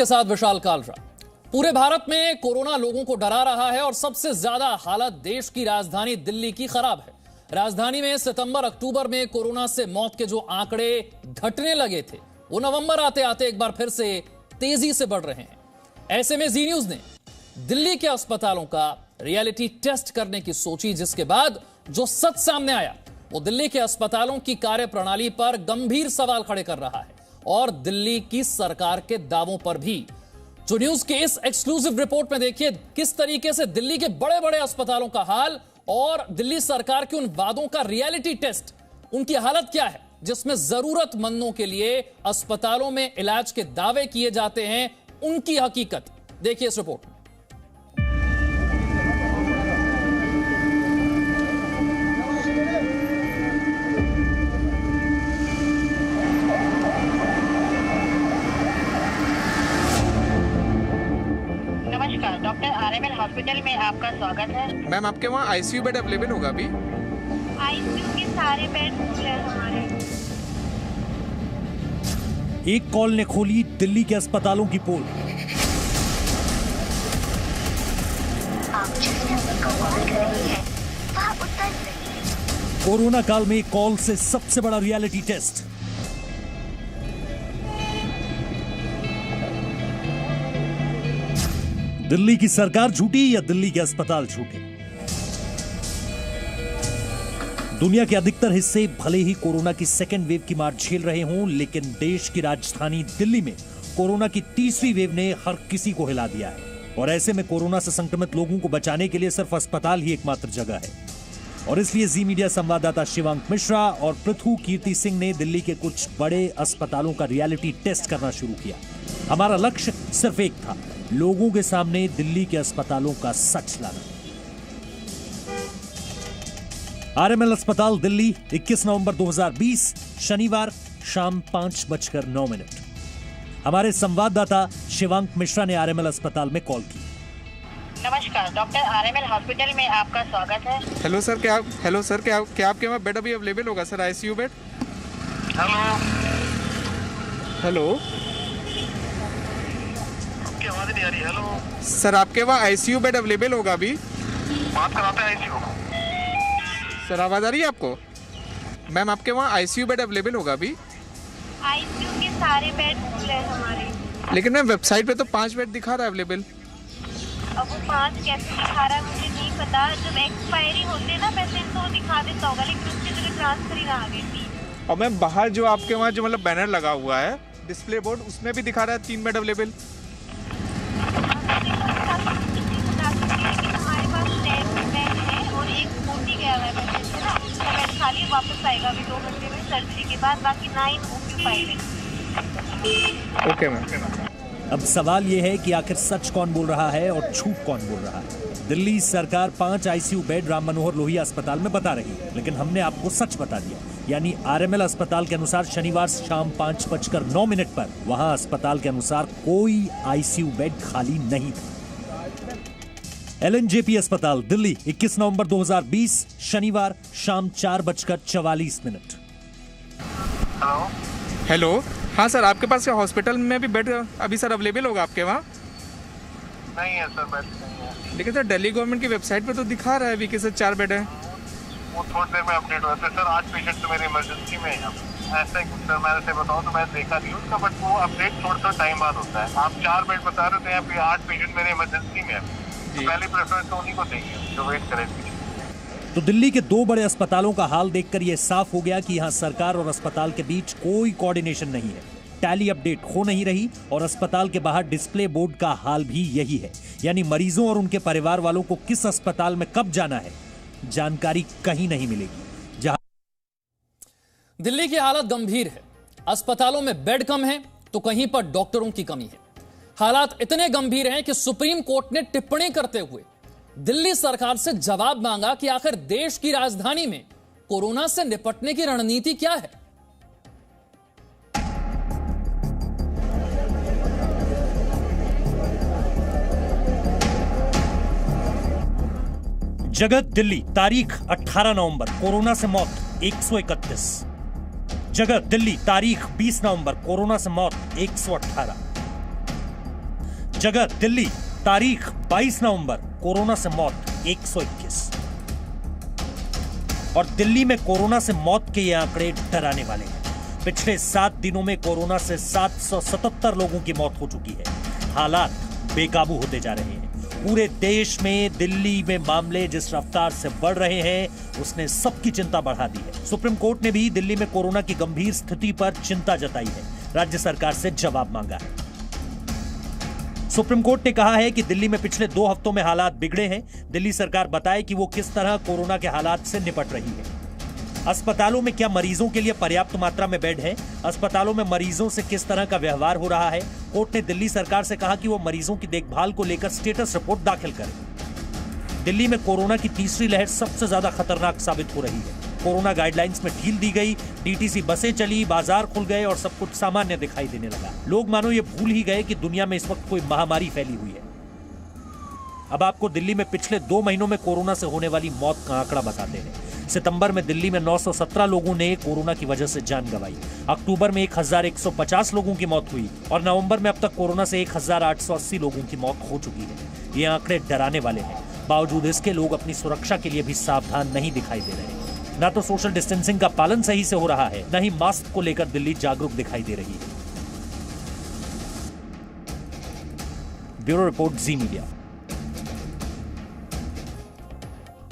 के साथ विशाल कालरा। पूरे भारत में कोरोना लोगों को डरा रहा है और सबसे ज्यादा हालत देश की राजधानी दिल्ली की खराब है। राजधानी में सितंबर अक्टूबर में कोरोना से मौत के जो आंकड़े घटने लगे थे वो नवंबर आते आते एक बार फिर से तेजी से बढ़ रहे हैं। ऐसे में जी न्यूज ने दिल्ली के अस्पतालों का रियलिटी टेस्ट करने की सोची, जिसके बाद जो सच सामने आया वो दिल्ली के अस्पतालों की कार्यप्रणाली पर गंभीर सवाल खड़े कर रहा है और दिल्ली की सरकार के दावों पर भी। जो न्यूज के इस एक्सक्लूसिव रिपोर्ट में देखिए किस तरीके से दिल्ली के बड़े बड़े अस्पतालों का हाल और दिल्ली सरकार के उन वादों का रियलिटी टेस्ट, उनकी हालत क्या है जिसमें जरूरतमंदों के लिए अस्पतालों में इलाज के दावे किए जाते हैं, उनकी हकीकत देखिए इस रिपोर्ट में। डॉक्टर आरएमएल हॉस्पिटल में आपका स्वागत है। मैम आपके वहाँ आईसीयू बेड अवेलेबल होगा अभी? आईसीयू के सारे बेड फुल है हमारे। एक कॉल ने खोली दिल्ली के अस्पतालों की पोल। आप जिस नंबर को कॉल कर रही हैं, वह उत्तर नहीं है। कोरोना काल में कॉल से सबसे बड़ा रियलिटी टेस्ट। दिल्ली की सरकार झूठी या दिल्ली के अस्पताल झूठे? दुनिया के अधिकतर हिस्से भले ही कोरोना की सेकेंड वेव की मार झेल रहे हों, लेकिन देश की राजधानी दिल्ली में कोरोना की तीसरी वेव ने हर किसी को हिला दिया है। और ऐसे में कोरोना से संक्रमित लोगों को बचाने के लिए सिर्फ अस्पताल ही एकमात्र जगह है। और इसलिए जी मीडिया संवाददाता शिवांक मिश्रा और पृथु कीर्ति सिंह ने दिल्ली के कुछ बड़े अस्पतालों का रियलिटी टेस्ट करना शुरू किया। हमारा लक्ष्य सिर्फ एक था, लोगों के सामने दिल्ली के अस्पतालों का सच लाना। आरएमएल अस्पताल दिल्ली, 21 नवंबर 2020 शनिवार शाम 5:09। हमारे संवाददाता शिवांक मिश्रा ने आरएमएल अस्पताल में कॉल की। नमस्कार, डॉक्टर आरएमएल हॉस्पिटल में आपका स्वागत है। हेलो सर, क्या आपके वहाँ बेड अभी अवेलेबल होगा सर? ICU bed? हेलो, आवाज नहीं आ रही। हेलो सर आपके वहाँ आईसीयू बेड अवेलेबल होगा अभी? बात कराते हैं आईसीयू। सर आवाज आ रही है आपको? मैम आपके वहाँ आईसीयू बेड अवेलेबल होगा अभी? आईसीयू के सारे बेड फुल है हमारे। लेकिन मैम वेबसाइट पे तो 5 बेड दिखा रहा है अवेलेबल। अब वो 5 कैसे दिखा रहा है मुझे नहीं पता। जब एक्सपायरी होते ना पेशेंट तो दिखा देता होगा, लेकिन उसकी जगह ट्रांसफर ही ना आ गई थी। और मैम बाहर जो आपके वहाँ जो मतलब बैनर लगा हुआ है डिस्प्ले बोर्ड, उसमें भी दिखा रहा है 3 बेड अवेलेबल। हमारे पास 10 बेड है और एक ओटी गया हुआ है पेशेंट से ना, उसका बेड खाली वापस आएगा अभी 2 घंटे में सर्जरी के बाद। बाकी 9 ऑक्यूपाइड है। Okay ma'am. अब सवाल यह है कि आखिर सच कौन बोल रहा है और झूठ कौन बोल रहा है। दिल्ली सरकार 5 आईसीयू बेड राम मनोहर लोहिया अस्पताल में बता रही है, लेकिन हमने आपको सच बता दिया। यानी आरएमएल अस्पताल के अनुसार शनिवार शाम 5:09 पर वहां अस्पताल के अनुसार कोई आईसीयू बेड खाली नहीं था। एलएनजेपी अस्पताल दिल्ली, 21 नवंबर 2020 शनिवार शाम 4:44। हेलो, हाँ सर आपके पास हॉस्पिटल में भी बेड अभी सर अवेलेबल होगा आपके वहाँ? नहीं है सर, बेड नहीं है। लेकिन सर दिल्ली गवर्नमेंट की वेबसाइट पे तो दिखा रहा है अभी कि सर 4 बेड है। वो थोड़ी देर में अपडेट होता है सर। 8 पेशेंट तो मेरे इमरजेंसी में है। ऐसा ही कुछ सर, मैंने से बताऊँ तो मैंने देखा नहीं उसका, बट वो अपडेट थोड़ा सा टाइम बाद होता है। आप 4 बेड बता रहे थे, यहाँ पे 8 पेशेंट मेरे इमरजेंसी में है। तो पहले प्रेफरेंस तो उन्हीं को देंगे जो वेट करेंगे। तो दिल्ली के 2 बड़े अस्पतालों का हाल देखकर यह साफ हो गया कि यहां सरकार और अस्पताल के बीच कोई कोऑर्डिनेशन नहीं है। टैली अपडेट हो नहीं रही और अस्पताल के बाहर डिस्प्ले बोर्ड का हाल भी यही है। यानी मरीजों और उनके परिवार वालों को किस अस्पताल में कब जाना है जानकारी कहीं नहीं मिलेगी। जहां दिल्ली की हालत गंभीर है। अस्पतालों में बेड कम है तो कहीं पर डॉक्टरों की कमी है। हालात इतने गंभीर हैं कि सुप्रीम कोर्ट ने टिप्पणी करते हुए दिल्ली सरकार से जवाब मांगा कि आखिर देश की राजधानी में कोरोना से निपटने की रणनीति क्या है। जगत दिल्ली, तारीख 18 नवंबर, कोरोना से मौत 131। जगत दिल्ली, तारीख 20 नवंबर, कोरोना से मौत 118। जगह दिल्ली, तारीख 22 नवंबर, कोरोना से मौत 121। और दिल्ली में कोरोना से मौत के ये आंकड़े डराने वाले हैं। पिछले 7 दिनों में कोरोना से 777 लोगों की मौत हो चुकी है। हालात बेकाबू होते जा रहे हैं। पूरे देश में दिल्ली में मामले जिस रफ्तार से बढ़ रहे हैं उसने सबकी चिंता बढ़ा दी है। सुप्रीम कोर्ट ने भी दिल्ली में कोरोना की गंभीर स्थिति पर चिंता जताई है। राज्य सरकार से जवाब मांगा है। सुप्रीम कोर्ट ने कहा है कि दिल्ली में पिछले 2 हफ्तों में हालात बिगड़े हैं। दिल्ली सरकार बताए कि वो किस तरह कोरोना के हालात से निपट रही है। अस्पतालों में क्या मरीजों के लिए पर्याप्त मात्रा में बेड है? अस्पतालों में मरीजों से किस तरह का व्यवहार हो रहा है? कोर्ट ने दिल्ली सरकार से कहा कि वो मरीजों की देखभाल को लेकर स्टेटस रिपोर्ट दाखिल करे। दिल्ली में कोरोना की तीसरी लहर सबसे ज्यादा खतरनाक साबित हो रही है। कोरोना गाइडलाइंस में ढील दी गई, डीटीसी बसें चली, बाजार खुल गए और सब कुछ सामान्य दिखाई देने लगा। लोग मानो ये भूल ही गए कि दुनिया में इस वक्त कोई महामारी फैली हुई है। अब आपको दिल्ली में पिछले 2 महीनों में कोरोना से होने वाली मौत का आंकड़ा बताते हैं। सितंबर में दिल्ली में 917 लोगों ने कोरोना की वजह से जान गंवाई। अक्टूबर में 1150 लोगों की मौत हुई और नवंबर में अब तक कोरोना से 1880 लोगों की मौत हो चुकी है। ये आंकड़े डराने वाले हैं। बावजूद इसके लोग अपनी सुरक्षा के लिए भी सावधान नहीं दिखाई दे रहे। ना तो सोशल डिस्टेंसिंग का पालन सही से हो रहा है, न ही मास्क को लेकर दिल्ली जागरूक दिखाई दे रही है। ब्यूरो रिपोर्ट, जी मीडिया।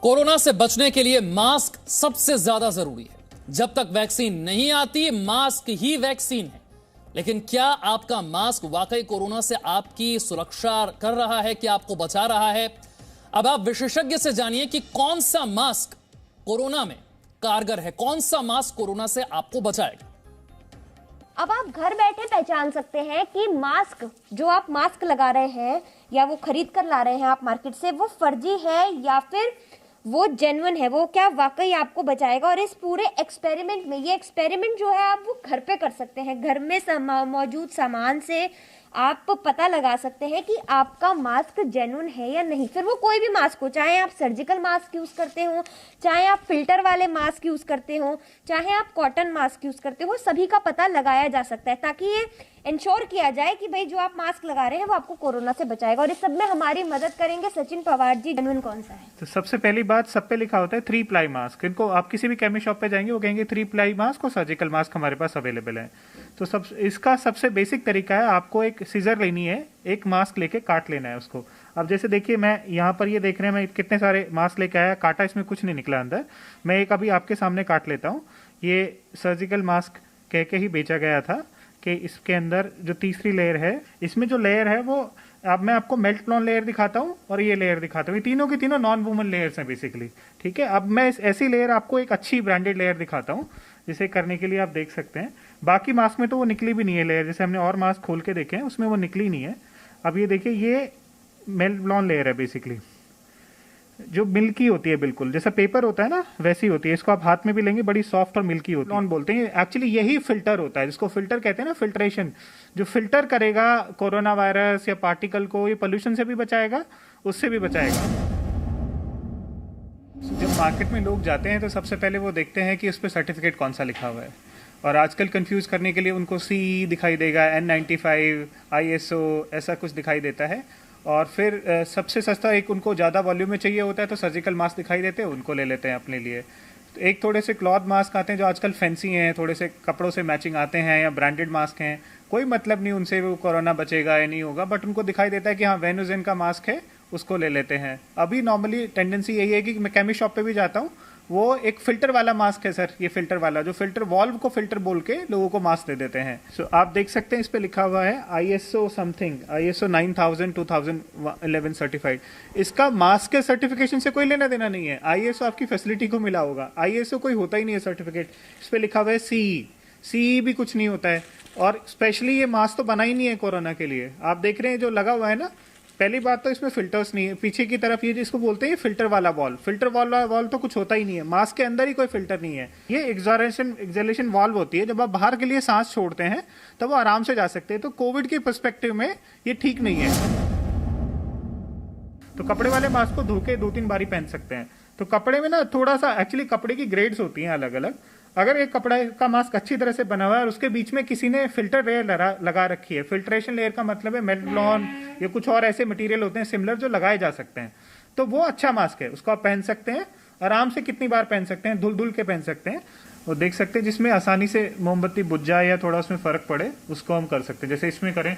कोरोना से बचने के लिए मास्क सबसे ज्यादा जरूरी है। जब तक वैक्सीन नहीं आती, मास्क ही वैक्सीन है। लेकिन क्या आपका मास्क वाकई कोरोना से आपकी सुरक्षा कर रहा है, कि आपको बचा रहा है? अब आप विशेषज्ञ से जानिए कि कौन सा मास्क कोरोना में कारगर है, कौन सा मास्क कोरोना से आपको बचाएगा। अब आप घर बैठे पहचान सकते हैं कि मास्क जो आप मास्क लगा रहे हैं या वो खरीद कर ला रहे हैं आप मार्केट से, वो फर्जी है या फिर वो जेन्युइन है, वो क्या वाकई आपको बचाएगा। और इस पूरे एक्सपेरिमेंट में, ये एक्सपेरिमेंट जो है आप वो घर पे कर सकते हैं। घर में मौजूद सामान से आप पता लगा सकते हैं कि आपका मास्क जेन्युइन है या नहीं। फिर वो कोई भी मास्क हो, चाहे आप सर्जिकल मास्क यूज करते हो, चाहे आप फिल्टर वाले मास्क यूज करते हो, चाहे आप कॉटन मास्क यूज करते हो, सभी का पता लगाया जा सकता है ताकि ये इंश्योर किया जाए कि भाई जो आप मास्क लगा रहे हैं वो आपको कोरोना से बचाएगा। और इस सब में हमारी मदद करेंगे सचिन पवार जी। जेन्युइन कौन सा है? तो सबसे पहली बात, सब पे लिखा होता है 3 प्लाई मास्क। इनको आप किसी भी केमिस्ट शॉप पे जाएंगे वो कहेंगे 3 प्लाई मास्क और सर्जिकल मास्क हमारे पास अवेलेबल है। तो इसका सबसे बेसिक तरीका है, आपको एक सीजर लेनी है, एक मास्क लेके काट लेना है उसको। अब जैसे देखिए, मैं यहाँ पर ये देख रहे हैं मैं कितने सारे मास्क लेके आया, काटा, इसमें कुछ नहीं निकला अंदर। मैं एक अभी आपके सामने काट लेता हूँ। ये सर्जिकल मास्क कह के ही बेचा गया था कि इसके अंदर जो तीसरी लेयर है, इसमें जो लेयर है वो, अब मैं आपको मेल्ट ब्लॉन लेयर दिखाता हूँ और ये लेयर दिखाता हूँ। ये तीनों की तीनों नॉन वूमन लेयर्स हैं बेसिकली, ठीक है। अब मैं ऐसी लेयर आपको एक अच्छी ब्रांडेड लेयर दिखाता हूँ, जिसे करने के लिए आप देख सकते हैं। बाकी मास्क में तो वो निकली भी नहीं है लेयर, जैसे हमने और मास्क खोल के देखे हैं उसमें वो निकली नहीं है। अब ये देखिए, ये मेल्ट ब्लॉन लेयर है बेसिकली, जो मिल्की होती है, बिल्कुल जैसा पेपर होता है ना वैसी होती है। इसको आप हाथ में भी लेंगे, बड़ी सॉफ्ट और मिल्की होती है। ब्लॉन बोलते हैं, एक्चुअली यही फिल्टर होता है, जिसको फिल्टर कहते हैं ना, फिल्ट्रेशन। जो फिल्टर करेगा कोरोना वायरस या पार्टिकल को, ये पोल्यूशन से भी बचाएगा, उससे भी बचाएगा। जब मार्केट में लोग जाते हैं तो सबसे पहले वो देखते हैं कि उस पर सर्टिफिकेट कौन सा लिखा हुआ है। और आजकल कंफ्यूज करने के लिए उनको CE दिखाई देगा, N95, ISO, ऐसा कुछ दिखाई देता है। और फिर सबसे सस्ता एक उनको ज़्यादा वॉल्यूम में चाहिए होता है तो सर्जिकल मास्क दिखाई देते हैं, उनको ले लेते हैं अपने लिए। तो एक थोड़े से क्लॉथ मास्क आते हैं जो आजकल फैंसी हैं, थोड़े से कपड़ों से मैचिंग आते हैं, या ब्रांडेड मास्क हैं। कोई मतलब नहीं उनसे वो कोरोना बचेगा या नहीं होगा, बट उनको दिखाई देता है कि हाँ वेनुजेन का मास्क है, उसको ले लेते हैं। अभी नॉर्मली टेंडेंसी यही है कि मैं केमिस्ट शॉप पे भी जाता हूँ, वो एक फिल्टर वाला मास्क है सर, ये फिल्टर वाला, जो फिल्टर वॉल्व को फिल्टर बोल के लोगों को मास्क दे देते हैं। सो आप देख सकते हैं इस पे लिखा हुआ है ISO समथिंग, ISO 9000 2011 सर्टिफाइड। इसका मास्क के सर्टिफिकेशन से कोई लेना देना नहीं है, ISO आपकी फैसिलिटी को मिला होगा, ISO कोई होता ही नहीं है सर्टिफिकेट। इस पे लिखा हुआ है CE भी कुछ नहीं होता है। और स्पेशली ये मास्क तो बना ही नहीं है कोरोना के लिए। आप देख रहे हैं जो लगा हुआ है ना, पहली बात तो इसमें फिल्टर्स नहीं है, पीछे की तरफ ये जिसको बोलते हैं फिल्टर वाला वॉल्व, फिल्टर वाला वॉल्व तो कुछ होता ही नहीं है, मास्क के अंदर ही कोई फिल्टर नहीं है। ये एक्सहेलेशन वॉल्व होती है, जब आप बाहर के लिए सांस छोड़ते हैं तब वो आराम से जा सकते हैं। तो कोविड के पर्सपेक्टिव में ये ठीक नहीं है। तो कपड़े वाले मास्क को धो के 2-3 बारी पहन सकते हैं। तो कपड़े में ना थोड़ा सा, एक्चुअली कपड़े की ग्रेड्स होती हैं अलग अलग। अगर एक कपड़ा का मास्क अच्छी तरह से बना हुआ है और उसके बीच में किसी ने फिल्टर लेयर लगा रखी है, फिल्ट्रेशन लेयर का मतलब है मेलनॉन या कुछ और ऐसे मटेरियल होते हैं सिमिलर जो लगाए जा सकते हैं, तो वो अच्छा मास्क है, उसको आप पहन सकते हैं आराम से, कितनी बार पहन सकते हैं, धुल के पहन सकते हैं। वो देख सकते हैं जिसमें आसानी से मोमबत्ती बुझ जाए या थोड़ा उसमें फर्क पड़े उसको हम कर सकते हैं, जैसे इसमें करें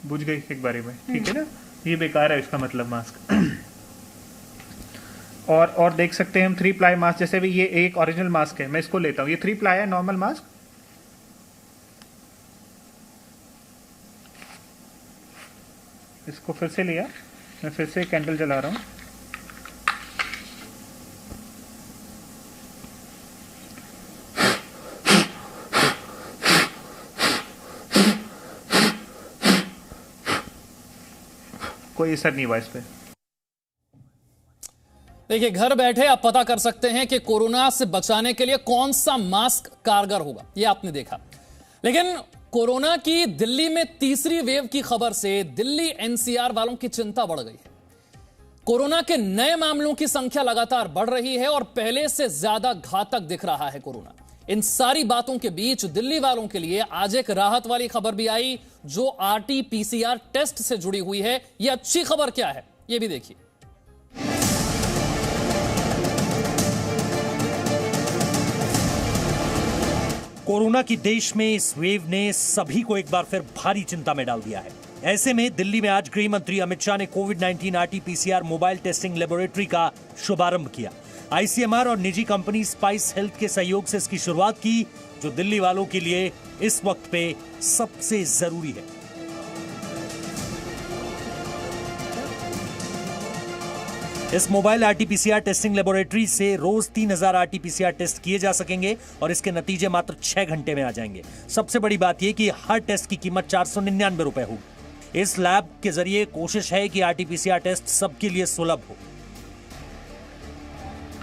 बुझ गई एक बारी में, ठीक है ना, ये बेकार है इसका मतलब मास्क। और देख सकते हैं हम 3 प्लाई मास्क, जैसे भी ये एक ओरिजिनल मास्क है, मैं इसको लेता हूँ, ये 3 प्लाई है नॉर्मल मास्क। इसको फिर से लिया, मैं फिर से कैंडल जला रहा हूँ। कोई असर नहीं हुआ इस पे। देखिए, घर बैठे आप पता कर सकते हैं कि कोरोना से बचाने के लिए कौन सा मास्क कारगर होगा, यह आपने देखा। लेकिन कोरोना की दिल्ली में तीसरी वेव की खबर से दिल्ली एनसीआर वालों की चिंता बढ़ गई है। कोरोना के नए मामलों की संख्या लगातार बढ़ रही है और पहले से ज्यादा घातक दिख रहा है कोरोना। इन सारी बातों के बीच दिल्ली वालों के लिए आज एक राहत वाली खबर भी आई, जो आरटी-पीसीआर टेस्ट से जुड़ी हुई है। यह अच्छी खबर क्या है, यह भी देखिए। कोरोना की देश में इस वेव ने सभी को एक बार फिर भारी चिंता में डाल दिया है। ऐसे में दिल्ली में आज गृह मंत्री अमित शाह ने कोविड-19 आरटी-पीसीआर मोबाइल टेस्टिंग लेबोरेटरी का शुभारंभ किया। आईसीएमआर और निजी कंपनी स्पाइस हेल्थ के सहयोग से इसकी शुरुआत की, जो दिल्ली वालों के लिए इस वक्त पे सबसे जरूरी है। इस मोबाइल आरटी-पीसीआर टेस्टिंग लेबोरेटरी से रोज 3000 आरटी-पीसीआर टेस्ट किए जा सकेंगे और इसके नतीजे मात्र 6 घंटे में आ जाएंगे। सबसे बड़ी बात यह कि हर टेस्ट की कीमत 499 रुपए होगी। इस लैब के जरिए कोशिश है कि आरटी-पीसीआर टेस्ट सबके लिए सुलभ हो।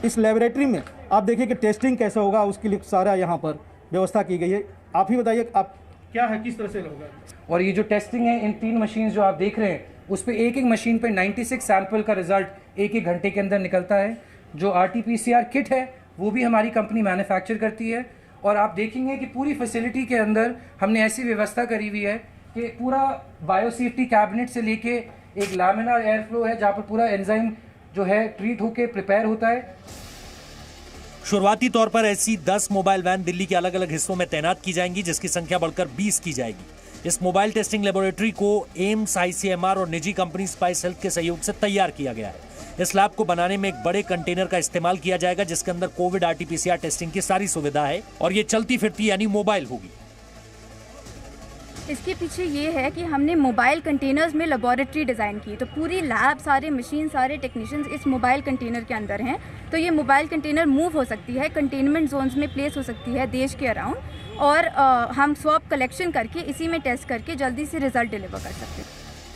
इस लेबोरेटरी में आप देखिए कि टेस्टिंग कैसा होगा, उसके लिए सारा यहाँ पर व्यवस्था की गई है। आप ही बताइए आप क्या है, किस तरह से होगा। और ये जो टेस्टिंग है, इन 3 मशीन जो आप देख रहे हैं, उस पर एक मशीन पे 96 सैंपल का रिजल्ट एक घंटे के अंदर निकलता है। जो आरटी-पीसीआर किट है वो भी हमारी कंपनी मैन्युफैक्चर करती है। और आप देखेंगे कि पूरी फैसिलिटी के अंदर हमने ऐसी व्यवस्था करी हुई है कि पूरा बायोसेफ्टी कैबिनेट से लेके एक लैमिनार एयर फ्लो है, जहाँ पर पूरा एंजाइम जो है ट्रीट होके प्रिपेयर होता है। शुरुआती तौर पर ऐसी 10 मोबाइल वैन दिल्ली के अलग अलग हिस्सों में तैनात की जाएंगी, जिसकी संख्या बढ़कर 20 की जाएगी। इस मोबाइल टेस्टिंग लेबोरेटरी को एम्स, आईसीएमआर और निजी कंपनी स्पाइस हेल्थ के सहयोग से तैयार किया गया है। इस लैब को बनाने में एक बड़े कंटेनर का इस्तेमाल किया जाएगा, जिसके अंदर कोविड आरटी-पीसीआर टेस्टिंग की सारी सुविधा है और ये चलती फिरती यानी मोबाइल होगी। इसके पीछे ये है कि हमने मोबाइल कंटेनर्स में लेबोरेटरी डिज़ाइन की, तो पूरी लैब, सारे मशीन, सारे टेक्नीशियंस इस मोबाइल कंटेनर के अंदर हैं। तो ये मोबाइल कंटेनर मूव हो सकती है, कंटेनमेंट जोन्स में प्लेस हो सकती है देश के अराउंड, और हम स्वैब कलेक्शन करके इसी में टेस्ट करके जल्दी से रिजल्ट डिलीवर कर सकते हैं।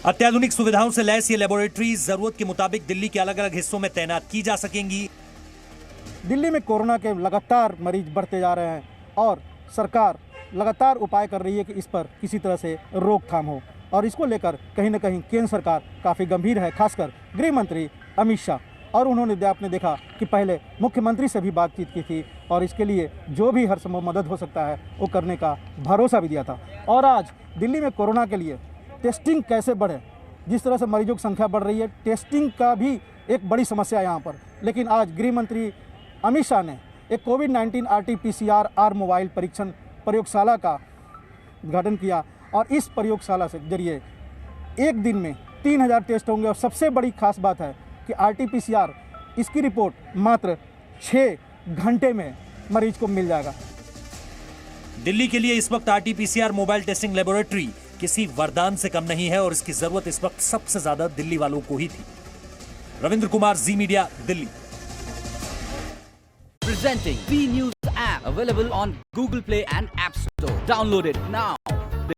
अत्याधुनिक सुविधाओं से लैस ये लेबोरेटरी जरूरत के मुताबिक दिल्ली के अलग अलग हिस्सों में तैनात की जा सकेंगी। दिल्ली में कोरोना के लगातार मरीज बढ़ते जा रहे हैं और सरकार लगातार उपाय कर रही है कि इस पर किसी तरह से रोकथाम हो, और इसको लेकर कहीं न कहीं केंद्र सरकार काफ़ी गंभीर है, खासकर गृह मंत्री अमित शाह। और उन्होंने आपने देखा कि पहले मुख्यमंत्री से भी बातचीत की थी और इसके लिए जो भी हर संभव मदद हो सकता है वो करने का भरोसा भी दिया था। और आज दिल्ली में कोरोना के लिए टेस्टिंग कैसे बढ़े, जिस तरह से मरीजों की संख्या बढ़ रही है, टेस्टिंग का भी एक बड़ी समस्या है यहाँ पर। लेकिन आज गृह मंत्री अमित शाह ने एक कोविड-19 आरटी-पीसीआर मोबाइल परीक्षण प्रयोगशाला का उद्घाटन किया और इस प्रयोगशाला से जरिए एक दिन में 3000 टेस्ट होंगे। और सबसे बड़ी खास बात है कि आरटी-पीसीआर इसकी रिपोर्ट मात्र 6 घंटे में मरीज को मिल जाएगा। दिल्ली के लिए इस वक्त आरटी-पीसीआर मोबाइल टेस्टिंग लेबोरेटरी किसी वरदान से कम नहीं है और इसकी जरूरत इस वक्त सबसे ज्यादा दिल्ली वालों को ही थी। Ravindra Kumar, Zee Media, Delhi. Presenting B News app, available on Google Play and App Store. Download it now.